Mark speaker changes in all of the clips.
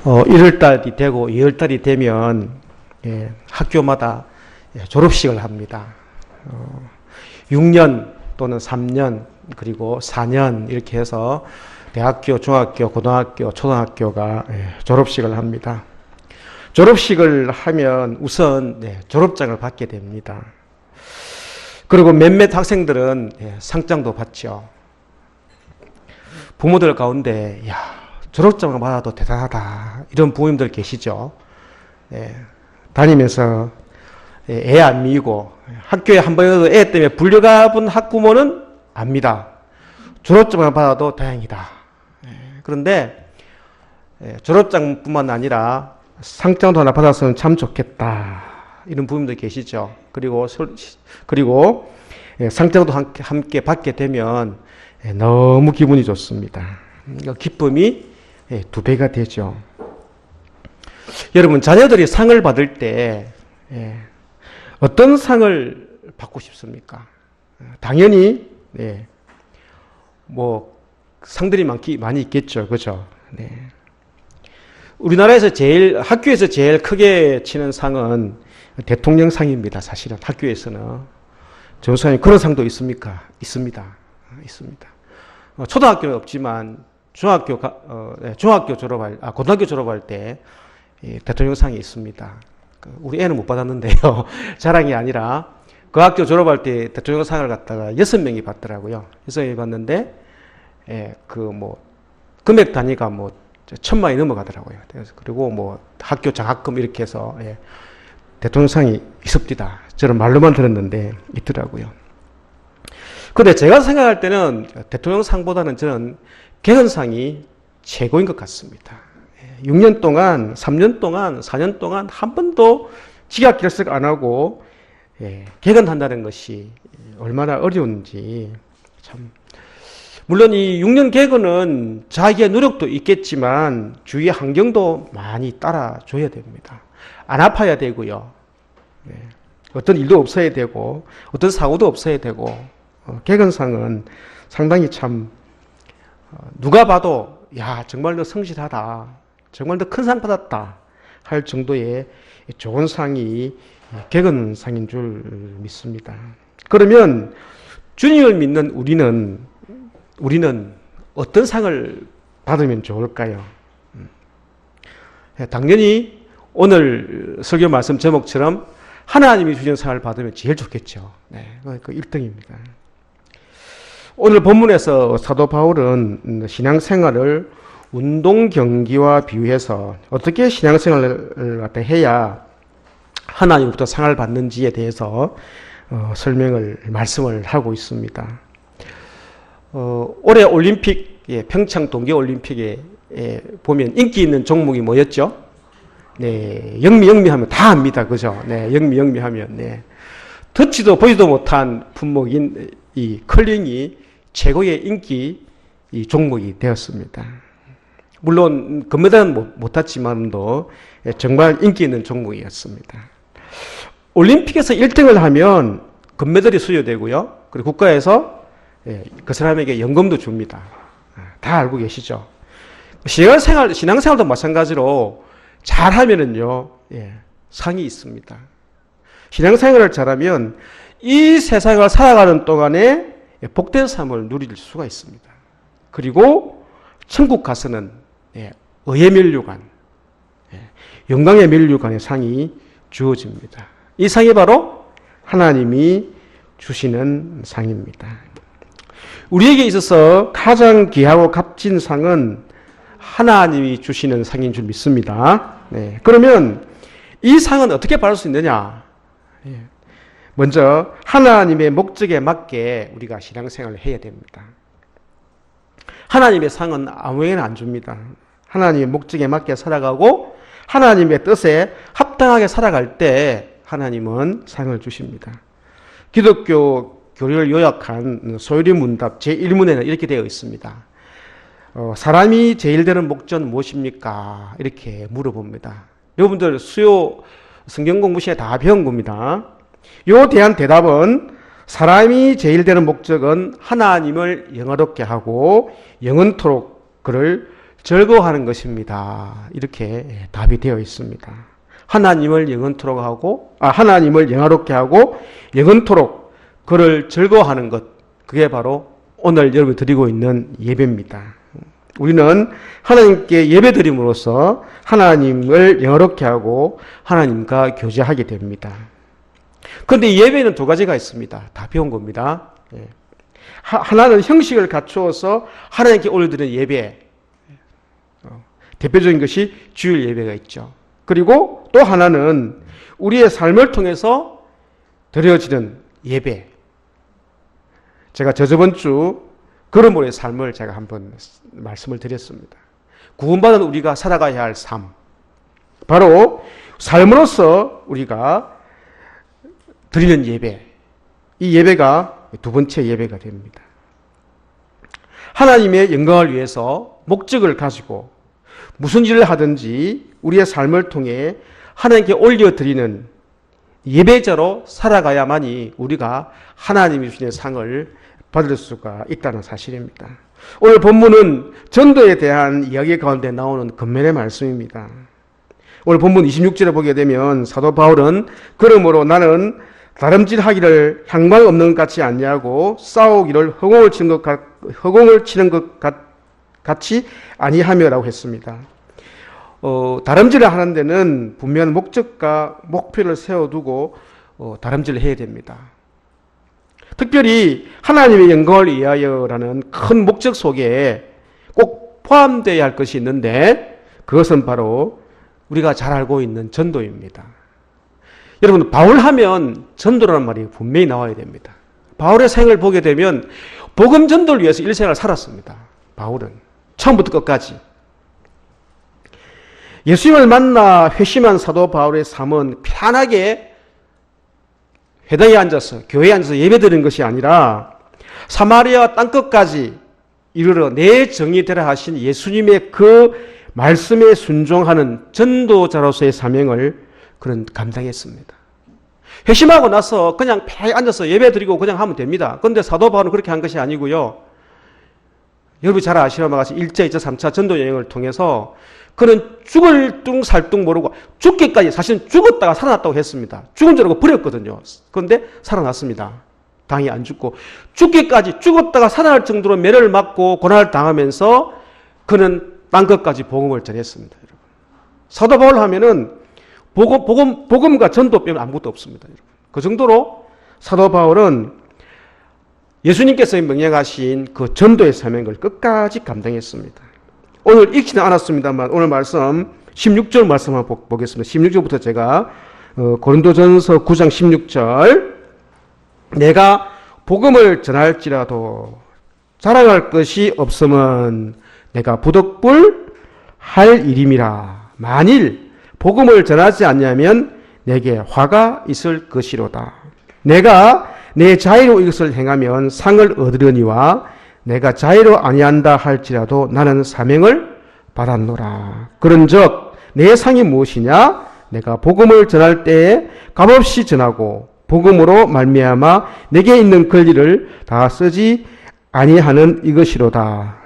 Speaker 1: 1월 달이 되고 2월 달이 되면 학교마다 졸업식을 합니다. 6년 또는 3년 그리고 4년 이렇게 해서 대학교, 중학교, 고등학교, 초등학교가 졸업식을 합니다. 졸업식을 하면 우선 졸업장을 받게 됩니다. 그리고 몇몇 학생들은 상장도 받죠. 부모들 가운데 졸업장을 받아도 대단하다 이런 부모님들 계시죠. 다니면서 애 안 미이고 학교에 한 번이라도 애 때문에 불려가본 학부모는 압니다. 졸업장을 받아도 다행이다. 그런데 졸업장뿐만 아니라 상장도 하나 받았으면 참 좋겠다 이런 부모님들 계시죠. 그리고 상장도 함께 받게 되면 너무 기분이 좋습니다. 기쁨이 2배가 되죠. 여러분, 자녀들이 상을 받을 때 어떤 상을 받고 싶습니까? 당연히 상들이 많이 있겠죠, 그죠? 우리나라에서 학교에서 제일 크게 치는 상은 대통령상입니다. 사실은 학교에서는 전수상이 그런 상도 있습니까? 있습니다. 초등학교는 없지만 고등학교 졸업할 때 대통령상이 있습니다. 우리 애는 못 받았는데요. 자랑이 아니라 그 학교 졸업할 때 대통령상을 갖다가 6명이 받더라고요. 6명이 받는데 금액 단위가 1,000만원이 넘어가더라고요. 그리고 학교 장학금 이렇게 해서 대통령상이 있습니다. 저는 말로만 들었는데 있더라고요. 근데 제가 생각할 때는 대통령상보다는 저는 개헌상이 최고인 것 같습니다. 6년 동안, 3년 동안, 4년 동안 한 번도 지각결석 안 하고 개헌한다는 것이 얼마나 어려운지 참. 물론 이 6년 개헌은 자기의 노력도 있겠지만 주위의 환경도 많이 따라줘야 됩니다. 안 아파야 되고요. 어떤 일도 없어야 되고 어떤 사고도 없어야 되고 개헌상은 상당히 참 누가 봐도 정말로 성실하다, 정말로 큰 상 받았다 할 정도의 좋은 상이 개헌상인 줄 믿습니다. 그러면 주님을 믿는 우리는 어떤 상을 받으면 좋을까요? 당연히 오늘 설교 말씀 제목처럼 하나님이 주신 상을 받으면 제일 좋겠죠. 그 1등입니다. 오늘 본문에서 사도 바울은 신앙생활을 운동 경기와 비유해서 어떻게 신앙생활을 해야 하나님부터 상을 받는지에 대해서 말씀을 하고 있습니다. 올해 올림픽, 평창 동계올림픽에 보면 인기 있는 종목이 뭐였죠? 영미 하면 다 압니다. 그죠? 영미 하면. 듣지도 보지도 못한 품목인 이 컬링이 최고의 인기 종목이 되었습니다. 물론 금메달은 못 탔지만도 정말 인기 있는 종목이었습니다. 올림픽에서 1등을 하면 금메달이 수여되고요. 그리고 국가에서 그 사람에게 연금도 줍니다. 다 알고 계시죠? 신앙생활도 마찬가지로 잘하면은요, 상이 있습니다. 신앙생활을 잘하면 이 세상을 살아가는 동안에 복된 삶을 누릴 수가 있습니다. 그리고 천국 가서는 의의 면류관, 영광의 면류관의 상이 주어집니다. 이 상이 바로 하나님이 주시는 상입니다. 우리에게 있어서 가장 귀하고 값진 상은 하나님이 주시는 상인 줄 믿습니다. 그러면 이 상은 어떻게 받을 수 있느냐? 먼저 하나님의 목적에 맞게 우리가 신앙생활을 해야 됩니다. 하나님의 상은 아무에게나 안 줍니다. 하나님의 목적에 맞게 살아가고 하나님의 뜻에 합당하게 살아갈 때 하나님은 상을 주십니다. 기독교 교리를 요약한 소요리 문답 제1문에는 이렇게 되어 있습니다. 사람이 제일 되는 목적은 무엇입니까? 이렇게 물어봅니다. 여러분들 수요 성경 공부 시간에 다 배운 겁니다. 요 대한 대답은 사람이 제일 되는 목적은 하나님을 영화롭게 하고 영원토록 그를 즐거워하는 것입니다. 이렇게 답이 되어 있습니다. 하나님을 영원토록 하고, 하나님을 영화롭게 하고 영원토록 그를 즐거워하는 것, 그게 바로 오늘 여러분이 드리고 있는 예배입니다. 우리는 하나님께 예배드림으로써 하나님을 영화롭게 하고 하나님과 교제하게 됩니다. 그런데 예배는 두 가지가 있습니다. 다 배운 겁니다. 하나는 형식을 갖추어서 하나님께 올려드리는 예배, 대표적인 것이 주일 예배가 있죠. 그리고 또 하나는 우리의 삶을 통해서 드려지는 예배. 제가 저번 주 그러므로의 삶을 제가 한번 말씀을 드렸습니다. 구원받은 우리가 살아가야 할 삶. 바로 삶으로서 우리가 드리는 예배. 이 예배가 두 번째 예배가 됩니다. 하나님의 영광을 위해서 목적을 가지고 무슨 일을 하든지 우리의 삶을 통해 하나님께 올려드리는 예배자로 살아가야만이 우리가 하나님이 주신 상을 받을 수가 있다는 사실입니다. 오늘 본문은 전도에 대한 이야기 가운데 나오는 겉면의 말씀입니다. 오늘 본문 26절에 보게 되면 사도 바울은 그러므로 나는 다름질하기를 향방 없는 것 같지 아니하고 싸우기를 허공을 치는 것 같이 아니하며라고 했습니다. 다름질을 하는 데는 분명한 목적과 목표를 세워두고 다름질을 해야 됩니다. 특별히 하나님의 영광을 위하여라는 큰 목적 속에 꼭 포함되어야 할 것이 있는데 그것은 바로 우리가 잘 알고 있는 전도입니다. 여러분, 바울하면 전도라는 말이 분명히 나와야 됩니다. 바울의 생을 보게 되면 복음 전도를 위해서 일생을 살았습니다. 바울은 처음부터 끝까지. 예수님을 만나 회심한 사도 바울의 삶은 편하게 회당에 앉아서 교회에 앉아서 예배드리는 것이 아니라 사마리아 땅끝까지 이르러 내 정이 되라 하신 예수님의 그 말씀에 순종하는 전도자로서의 사명을 그는 감당했습니다. 회심하고 나서 그냥 편하게 앉아서 예배드리고 그냥 하면 됩니다. 그런데 사도 바울은 그렇게 한 것이 아니고요. 여러분이 잘 아시는 바와 같이 1차, 2차, 3차 전도 여행을 통해서 그는 죽을 둥 살 둥 모르고 죽기까지, 사실은 죽었다가 살아났다고 했습니다. 죽은 줄 알고 버렸거든요. 그런데 살아났습니다. 당이 안 죽고 죽기까지, 죽었다가 살아날 정도로 매를 맞고 고난을 당하면서 그는 땅끝까지 복음을 전했습니다. 여러분. 사도 바울 하면은 복음과 전도 빼면 아무것도 없습니다. 여러분. 그 정도로 사도 바울은 예수님께서 명령하신 그 전도의 사명을 끝까지 감당했습니다. 오늘 읽지는 않았습니다만 오늘 말씀 16절 말씀 한번 보겠습니다. 16절부터 제가 고린도전서 9장 16절 내가 복음을 전할지라도 자랑할 것이 없으면 내가 부득불 할 일임이라. 만일 복음을 전하지 않냐면 내게 화가 있을 것이로다. 내가 내 자의로 이것을 행하면 상을 얻으려니와 내가 자의로 아니한다 할지라도 나는 사명을 받았노라. 그런즉 내 상이 무엇이냐? 내가 복음을 전할 때에 값없이 전하고 복음으로 말미암아 내게 있는 권리를 다 쓰지 아니하는 이것이로다.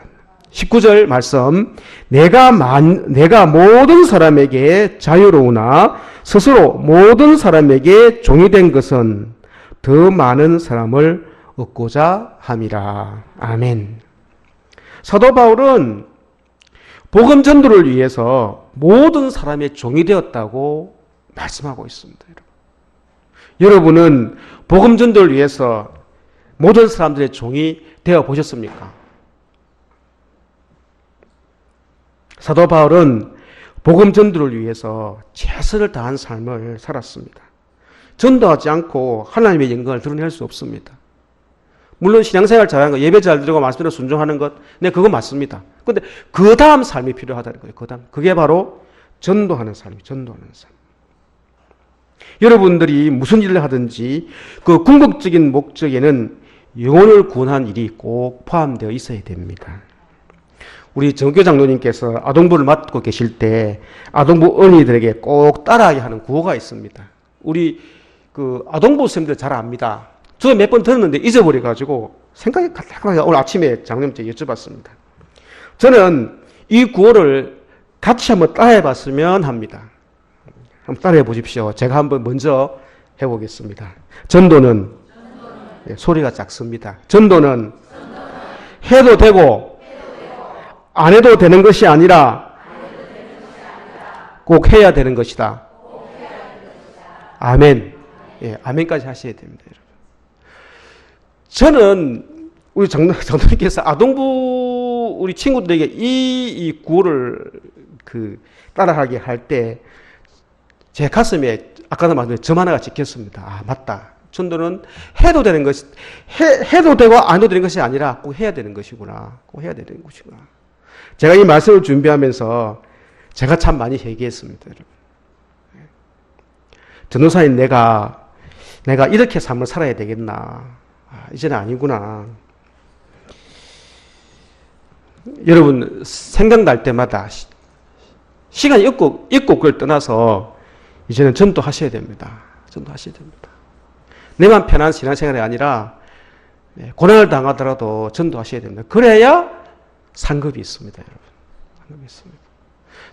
Speaker 1: 19절 말씀 내가 모든 사람에게 자유로우나 스스로 모든 사람에게 종이 된 것은 더 많은 사람을 얻고자 함이라. 아멘. 사도 바울은 복음 전도를 위해서 모든 사람의 종이 되었다고 말씀하고 있습니다. 여러분은 복음 전도를 위해서 모든 사람들의 종이 되어 보셨습니까? 사도 바울은 복음 전도를 위해서 최선을 다한 삶을 살았습니다. 전도하지 않고 하나님의 영광을 드러낼 수 없습니다. 물론 신앙생활 잘하는 것, 예배 잘 드리고 말씀대로 순종하는 것, 네, 그거 맞습니다. 그런데 그 다음 삶이 필요하다는 거예요. 그 다음. 그게 바로 전도하는 삶이에요. 전도하는 삶. 여러분들이 무슨 일을 하든지 그 궁극적인 목적에는 영혼을 구원한 일이 꼭 포함되어 있어야 됩니다. 우리 정교 장로님께서 아동부를 맡고 계실 때 아동부 어린이들에게 꼭 따라야 하는 구호가 있습니다. 우리 그 아동부 선생님들 잘 압니다. 저 몇 번 들었는데 잊어버려가지고 생각이 가다가 오늘 아침에 장로님께 여쭤봤습니다. 저는 이 구호를 같이 한번 따라해 봤으면 합니다. 한번 따라해 보십시오. 제가 한번 먼저 해보겠습니다. 전도는 네, 소리가 작습니다. 전도는 해도 되고 안 해도 되는 것이 아니라 꼭 해야 되는 것이다. 아멘. 예, 아멘까지 하셔야 됩니다, 여러분. 저는 우리 장로님께서 아동부 우리 친구들에게 이 구호를 따라하게 할 때 제 가슴에 아까도 말씀드린 점 하나가 찍혔습니다. 아, 맞다. 전도는 해도 되는 것이, 해도 되고 안 해도 되는 것이 아니라 꼭 해야 되는 것이구나. 꼭 해야 되는 것이구나. 제가 이 말씀을 준비하면서 제가 참 많이 회개했습니다, 여러분. 전도사인 내가 이렇게 삶을 살아야 되겠나. 아, 이제는 아니구나. 여러분, 생각날 때마다 시간이 있고 그걸 떠나서 이제는 전도하셔야 됩니다. 전도하셔야 됩니다. 내만 편한 신앙생활이 아니라 고난을 당하더라도 전도하셔야 됩니다. 그래야 상급이 있습니다, 여러분. 상급이 있습니다.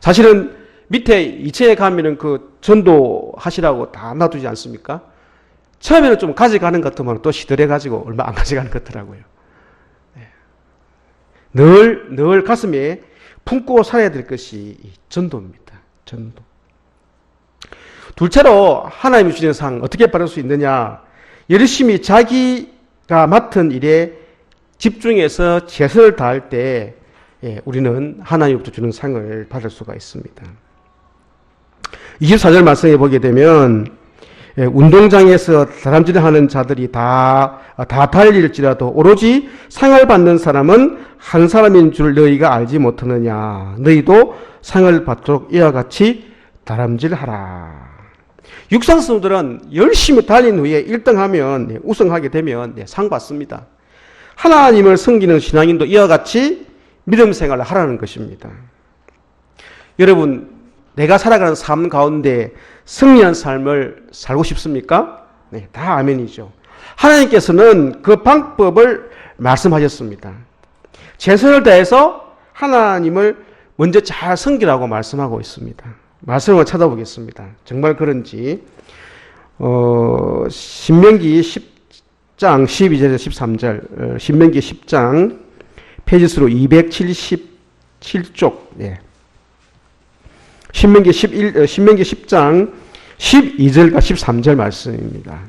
Speaker 1: 사실은 밑에 2층에 가면은 그 전도하시라고 다 놔두지 않습니까? 처음에는 좀 가져가는 것 같으면 또 시들해가지고 얼마 안 가져가는 것 같더라고요. 늘 가슴에 품고 살아야 될 것이 전도입니다. 전도. 둘째로 하나님이 주시는 상 어떻게 받을 수 있느냐? 열심히 자기가 맡은 일에 집중해서 최선을 다할 때 우리는 하나님부터 주는 상을 받을 수가 있습니다. 24절 말씀에 보게 되면 운동장에서 다람쥐를 하는 자들이 다 달릴지라도 오로지 상을 받는 사람은 한 사람인 줄 너희가 알지 못하느냐. 너희도 상을 받도록 이와 같이 다람쥐하라. 육상 선수들은 열심히 달린 후에 1등하면 우승하게 되면 상 받습니다. 하나님을 섬기는 신앙인도 이와 같이 믿음 생활을 하라는 것입니다. 여러분, 내가 살아가는 삶 가운데 승리한 삶을 살고 싶습니까? 네, 다 아멘이죠. 하나님께서는 그 방법을 말씀하셨습니다. 최선을 다해서 하나님을 먼저 잘 섬기라고 말씀하고 있습니다. 말씀을 찾아보겠습니다. 정말 그런지 신명기 10장 12절에서 13절 신명기 10장 페이지수로 277쪽 신명기 10장 12절과 13절 말씀입니다.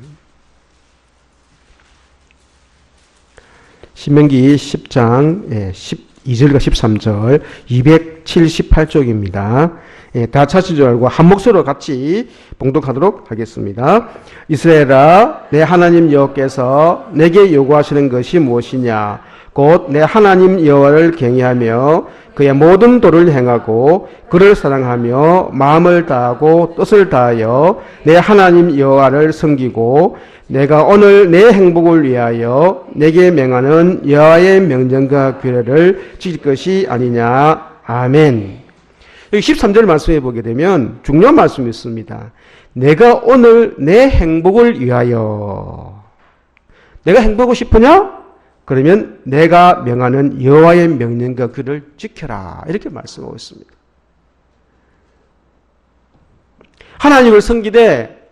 Speaker 1: 신명기 10장 12절과 13절 278쪽입니다. 다 찾으신 줄 알고 한 목소리로 같이 봉독하도록 하겠습니다. 이스라엘아, 내 하나님 여호와께서 내게 요구하시는 것이 무엇이냐? 곧 내 하나님 여호와를 경외하며 그의 모든 도를 행하고 그를 사랑하며 마음을 다하고 뜻을 다하여 내 하나님 여호와를 섬기고 내가 오늘 내 행복을 위하여 내게 명하는 여호와의 명령과 규례를 지킬 것이 아니냐. 아멘. 여기 13절 말씀해 보게 되면 중요한 말씀이 있습니다. 내가 오늘 내 행복을 위하여. 내가 행복하고 싶으냐? 그러면 내가 명하는 여호와의 명령과 규례를 지켜라. 이렇게 말씀하고 있습니다. 하나님을 섬기되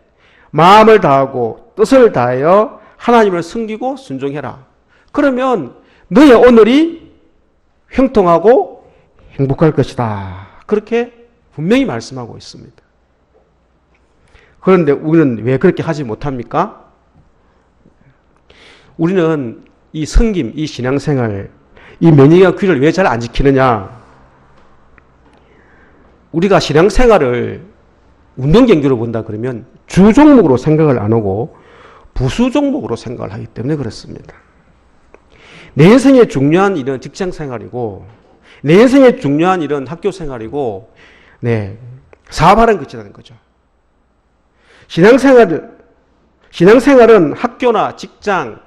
Speaker 1: 마음을 다하고 뜻을 다하여 하나님을 섬기고 순종해라. 그러면 너의 오늘이 형통하고 행복할 것이다. 그렇게 분명히 말씀하고 있습니다. 그런데 우리는 왜 그렇게 하지 못합니까? 우리는 이 섬김, 이 신앙생활, 이 명령과 규례를 왜 잘 안 지키느냐? 우리가 신앙생활을 운동 경기로 본다 그러면 주 종목으로 생각을 안 하고 부수 종목으로 생각을 하기 때문에 그렇습니다. 내 인생에 중요한 일은 직장 생활이고 내 인생에 중요한 일은 학교 생활이고 사업하는 것이라는 거죠. 신앙생활은 학교나 직장,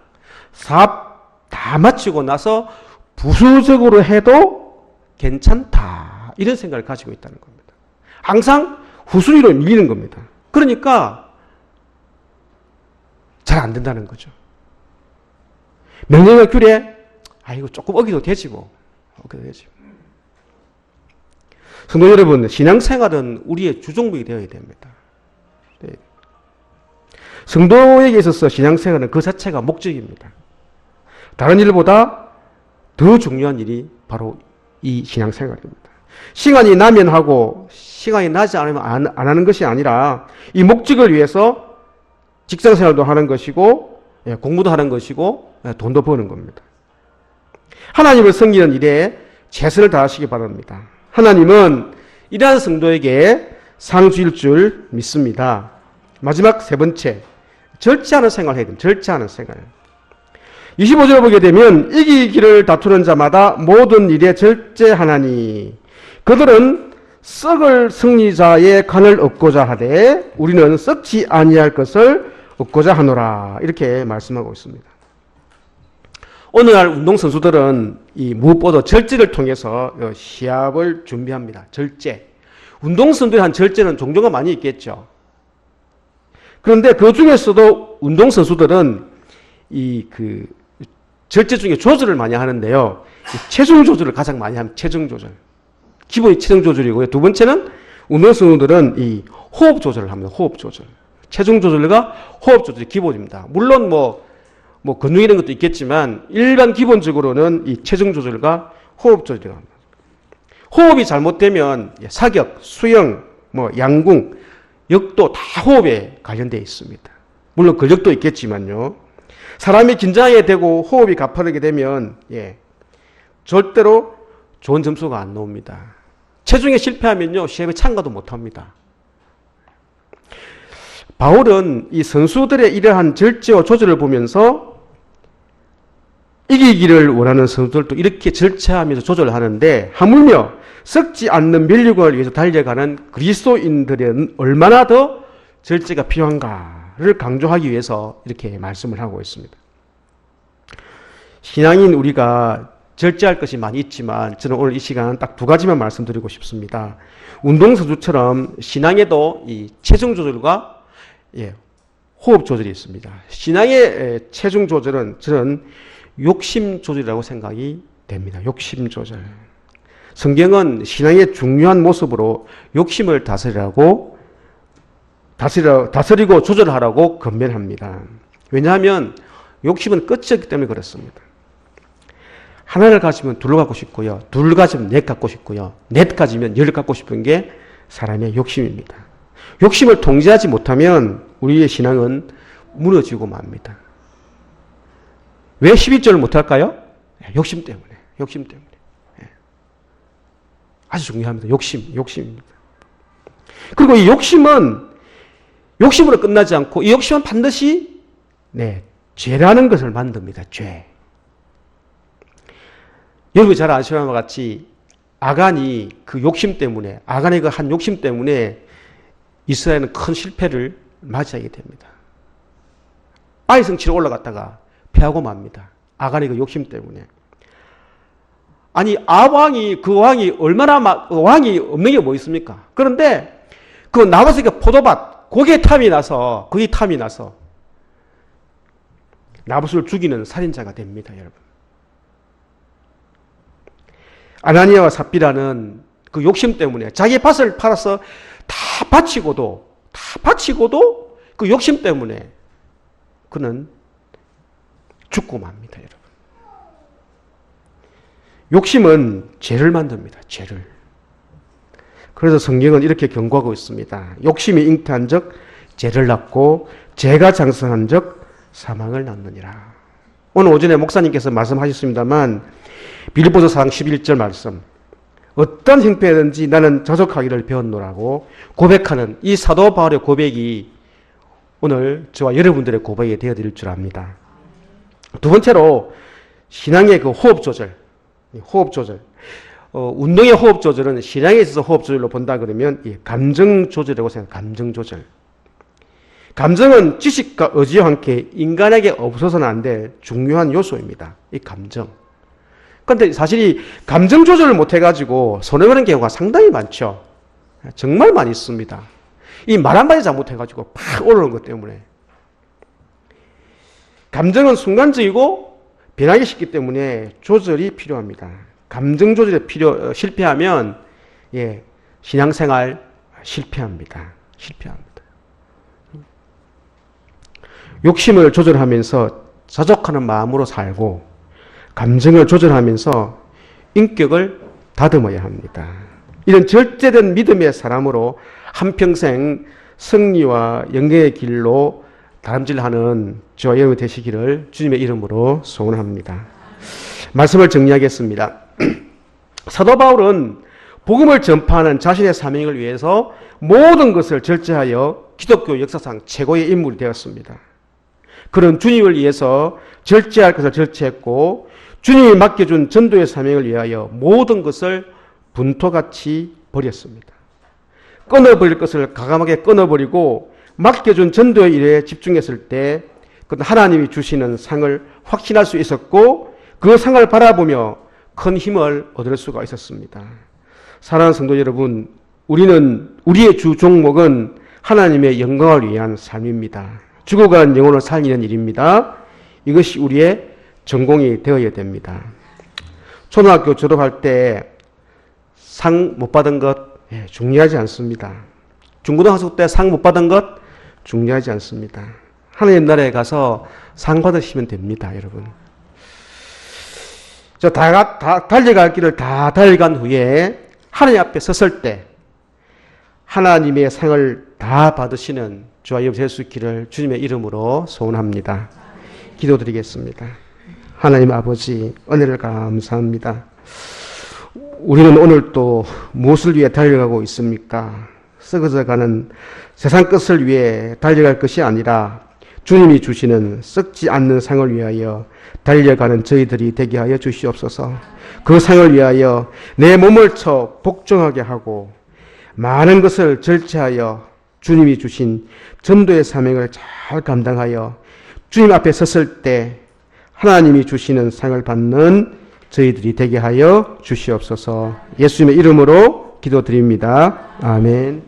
Speaker 1: 사업 다 마치고 나서 부수적으로 해도 괜찮다. 이런 생각을 가지고 있다는 겁니다. 항상 후순위로 밀리는 겁니다. 그러니까 잘 안 된다는 거죠. 명령과 규례, 이거 조금 어기도 되지 뭐. 어기도 되지. 성도 여러분, 신앙생활은 우리의 주종목이 되어야 됩니다. 네. 성도에게 있어서 신앙생활은 그 자체가 목적입니다. 다른 일보다 더 중요한 일이 바로 이 신앙생활입니다. 시간이 나면 하고 시간이 나지 않으면 안 하는 것이 아니라 이 목적을 위해서 직장생활도 하는 것이고 공부도 하는 것이고 돈도 버는 겁니다. 하나님을 섬기는 일에 최선을 다하시기 바랍니다. 하나님은 이러한 성도에게 상 주실 줄 믿습니다. 마지막 세 번째, 절제하는 생활을 해야 됩니다. 절제하는 생활. 25절을 보게 되면 이기기를 다투는 자마다 모든 일에 절제하나니 그들은 썩을 승리자의 간을 얻고자 하되 우리는 썩지 아니할 것을 얻고자 하노라. 이렇게 말씀하고 있습니다. 오늘날 운동선수들은 이 무엇보다 절제를 통해서 시합을 준비합니다. 절제. 운동선수들이 한 절제는 종류가 많이 있겠죠. 그런데 그 중에서도 운동선수들은 절제 중에 조절을 많이 하는데요. 체중 조절을 가장 많이 합니다. 체중 조절. 기본이 체중 조절이고요. 두 번째는 운동선수들은 이 호흡 조절을 합니다. 호흡 조절. 체중 조절과 호흡 조절이 기본입니다. 물론 근육 이런 것도 있겠지만 일반 기본적으로는 이 체중 조절과 호흡 조절이라고 합니다. 호흡이 잘못되면 사격, 수영, 양궁, 역도 다 호흡에 관련되어 있습니다. 물론 근력도 있겠지만요. 사람이 긴장하게 되고 호흡이 가파르게 되면 절대로 좋은 점수가 안 나옵니다. 체중에 실패하면요 시합에 참가도 못합니다. 바울은 이 선수들의 이러한 절제와 조절을 보면서 이기기를 원하는 선수들도 이렇게 절제하면서 조절을 하는데 하물며 썩지 않는 멸류관을 위해서 달려가는 그리스도인들은 얼마나 더 절제가 필요한가를 강조하기 위해서 이렇게 말씀을 하고 있습니다. 신앙인 우리가 절제할 것이 많이 있지만 저는 오늘 이 시간 딱 두 가지만 말씀드리고 싶습니다. 운동선수처럼 신앙에도 이 체중 조절과 호흡 조절이 있습니다. 신앙의 체중 조절은 저는 욕심 조절이라고 생각이 됩니다. 욕심 조절. 성경은 신앙의 중요한 모습으로 욕심을 다스리고 조절하라고 권면합니다. 왜냐하면 욕심은 끝이 없기 때문에 그렇습니다. 하나를 가지면 둘을 갖고 싶고요. 둘 가지면 넷 갖고 싶고요. 넷 가지면 열 갖고 싶은 게 사람의 욕심입니다. 욕심을 통제하지 못하면 우리의 신앙은 무너지고 맙니다. 왜 11절을 못할까요? 욕심 때문에. 욕심 때문에. 아주 중요합니다. 욕심입니다. 그리고 이 욕심은 욕심으로 끝나지 않고 이 욕심은 반드시 죄라는 것을 만듭니다. 죄. 여러분이 잘 아시는 것과 같이 아간이 그 욕심 때문에 아간의 그 한 욕심 때문에 이스라엘은 큰 실패를 맞이하게 됩니다. 아이 성취로 올라갔다가 패하고 맙니다. 아간의 그 욕심 때문에. 아니 왕이 얼마나 왕이 없는 게 뭐 있습니까? 그런데 그 나봇에게 포도밭 거기에 탐이 나서 나봇을 죽이는 살인자가 됩니다, 여러분. 아나니아와 삽비라는 그 욕심 때문에 자기 밭을 팔아서 다 바치고도 그 욕심 때문에 그는 죽고 맙니다, 여러분. 욕심은 죄를 만듭니다. 죄를. 그래서 성경은 이렇게 경고하고 있습니다. 욕심이 잉태한 적 죄를 낳고 죄가 장성한 적 사망을 낳느니라. 오늘 오전에 목사님께서 말씀하셨습니다만 빌립보서 4장 11절 말씀, 어떤 형편이든지 나는 자족하기를 배웠노라고 고백하는 이 사도 바울의 고백이 오늘 저와 여러분들의 고백이 되어드릴 줄 압니다. 두 번째로 신앙의 그 호흡 조절. 운동의 호흡 조절은 신앙에 있어서 호흡 조절로 본다 그러면 이 감정 조절이라고 생각합니다. 감정 조절. 감정은 지식과 의지와 함께 인간에게 없어서는 안 될 중요한 요소입니다. 이 감정. 그런데 사실 이 감정 조절을 못해가지고 손해보는 경우가 상당히 많죠. 정말 많이 있습니다. 이 말 한마디 잘못해가지고 팍 올라오는 것 때문에. 감정은 순간적이고 변하기 쉽기 때문에 조절이 필요합니다. 감정 조절에 실패하면 신앙생활 실패합니다. 실패합니다. 욕심을 조절하면서 자족하는 마음으로 살고 감정을 조절하면서 인격을 다듬어야 합니다. 이런 절제된 믿음의 사람으로 한평생 승리와 영예의 길로 다름질하는 저와 여러분 되시기를 주님의 이름으로 소원합니다. 말씀을 정리하겠습니다. 사도 바울은 복음을 전파하는 자신의 사명을 위해서 모든 것을 절제하여 기독교 역사상 최고의 인물이 되었습니다. 그는 주님을 위해서 절제할 것을 절제했고 주님이 맡겨준 전도의 사명을 위하여 모든 것을 분토같이 버렸습니다. 끊어버릴 것을 과감하게 끊어버리고 맡겨준 전도의 일에 집중했을 때 그는 하나님이 주시는 상을 확신할 수 있었고 그 상을 바라보며 큰 힘을 얻을 수가 있었습니다. 사랑하는 성도 여러분, 우리의 주 종목은 하나님의 영광을 위한 삶입니다. 죽어간 영혼을 살리는 일입니다. 이것이 우리의 전공이 되어야 됩니다. 초등학교 졸업할 때 상 못 받은 것 중요하지 않습니다. 중고등학교 때 상 못 받은 것 중요하지 않습니다. 하나님 나라에 가서 상 받으시면 됩니다, 여러분. 달려갈 길을 다 달려간 후에 하나님 앞에 섰을 때 하나님의 상을 다 받으시는 저와 여러분 될 수 있기를 주님의 이름으로 소원합니다. 기도드리겠습니다. 하나님 아버지, 은혜를 감사합니다. 우리는 오늘 또 무엇을 위해 달려가고 있습니까? 썩어져가는 세상 것을 위해 달려갈 것이 아니라 주님이 주시는 썩지 않는 상을 위하여 달려가는 저희들이 되게 하여 주시옵소서. 그 상을 위하여 내 몸을 쳐 복종하게 하고 많은 것을 절제하여 주님이 주신 전도의 사명을 잘 감당하여 주님 앞에 섰을 때 하나님이 주시는 상을 받는 저희들이 되게 하여 주시옵소서. 예수님의 이름으로 기도드립니다. 아멘.